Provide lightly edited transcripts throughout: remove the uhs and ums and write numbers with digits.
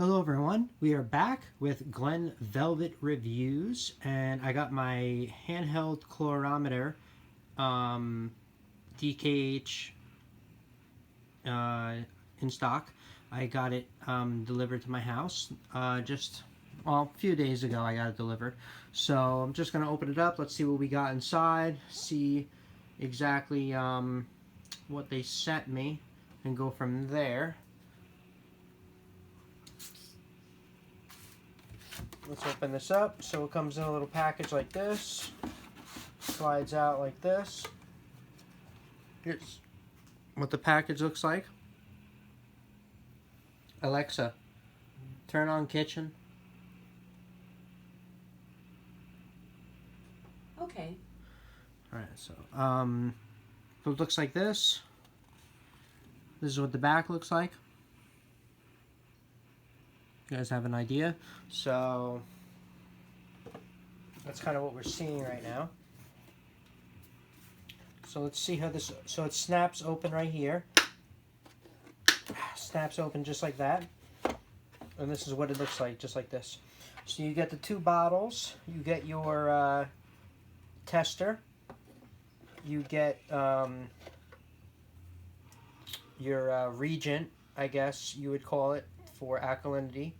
Hello everyone, we are back with Glen Velvet Reviews, and I got my handheld calorimeter DKH in stock. I got it delivered to my house a few days ago. I got it delivered, so I'm just going to open it up. Let's see what we got inside, see exactly what they sent me, and go from there. Let's open this up. So it comes in a little package like this, slides out like this. Here's what the package looks like. Alexa, turn on kitchen. Okay. Alright, so it looks like this. This is what the back looks like. You guys have an idea. So that's kind of what we're seeing right now. So let's see how this, so it snaps open right here. Snaps open just like that. And this is what it looks like, just like this. So you get the two bottles, you get your tester, you get your regent, I guess you would call it, for alkalinity,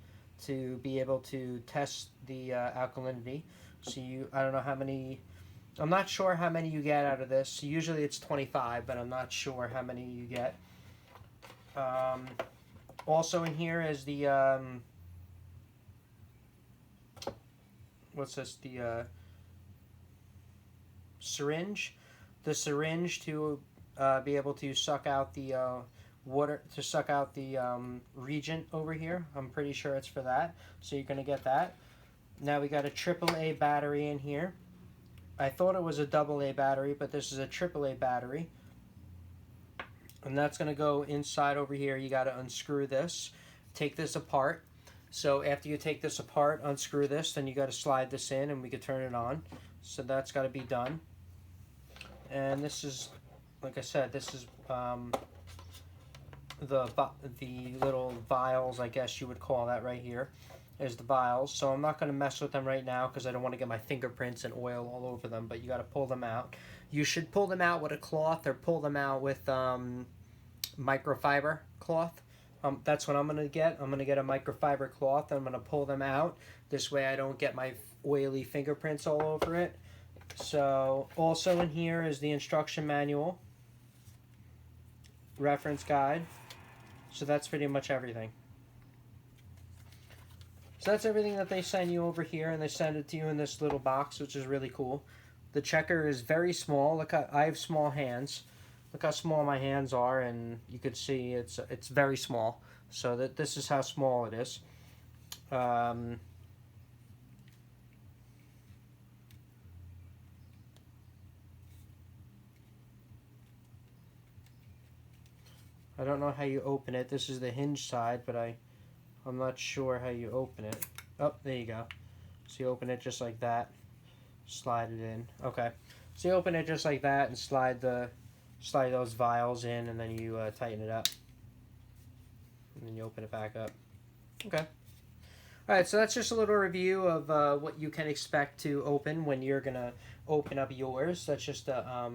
to be able to test the alkalinity. So I don't know how many, I'm not sure how many you get out of this. Usually it's 25, but I'm not sure how many you get. Also in here is the, what's this, the syringe. The syringe to be able to suck out the water, to suck out the regent over here. I'm pretty sure it's for that. So you're going to get that. Now we got a AAA battery in here. I thought it was a AA battery, but this is a AAA battery. And that's going to go inside over here. You got to unscrew this, take this apart. So after you take this apart, unscrew this, then you got to slide this in and we can turn it on. So that's got to be done. And this is, like I said, this is the little vials, I guess you would call that right here, is the vials. So I'm not going to mess with them right now because I don't want to get my fingerprints and oil all over them, but you got to pull them out. You should pull them out with a cloth or pull them out with microfiber cloth. That's what I'm going to get. I'm going to get a microfiber cloth and I'm going to pull them out. This way I don't get my oily fingerprints all over it. So also in here is the instruction manual, reference guide. So that's pretty much everything. So that's everything that they send you over here, and they send it to you in this little box, which is really cool. The checker is very small. Look, I have small hands. Look how small my hands are, and you could see it's very small. So this is how small it is. I don't know how you open it. This is the hinge side, but I'm not sure how you open it. Oh, there you go. So you open it just like that. Slide it in. Okay. So you open it just like that and slide those vials in, and then you tighten it up. And then you open it back up. Okay. Alright, so that's just a little review of what you can expect to open when you're going to open up yours. That's just a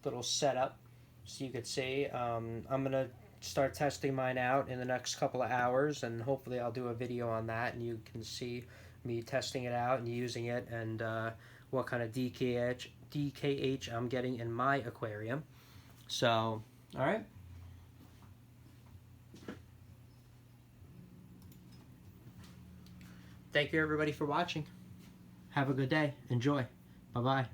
little setup. So you could see, I'm going to start testing mine out in the next couple of hours, and hopefully I'll do a video on that, and you can see me testing it out and using it, and what kind of DKH I'm getting in my aquarium. So, alright. Thank you everybody for watching. Have a good day. Enjoy. Bye-bye.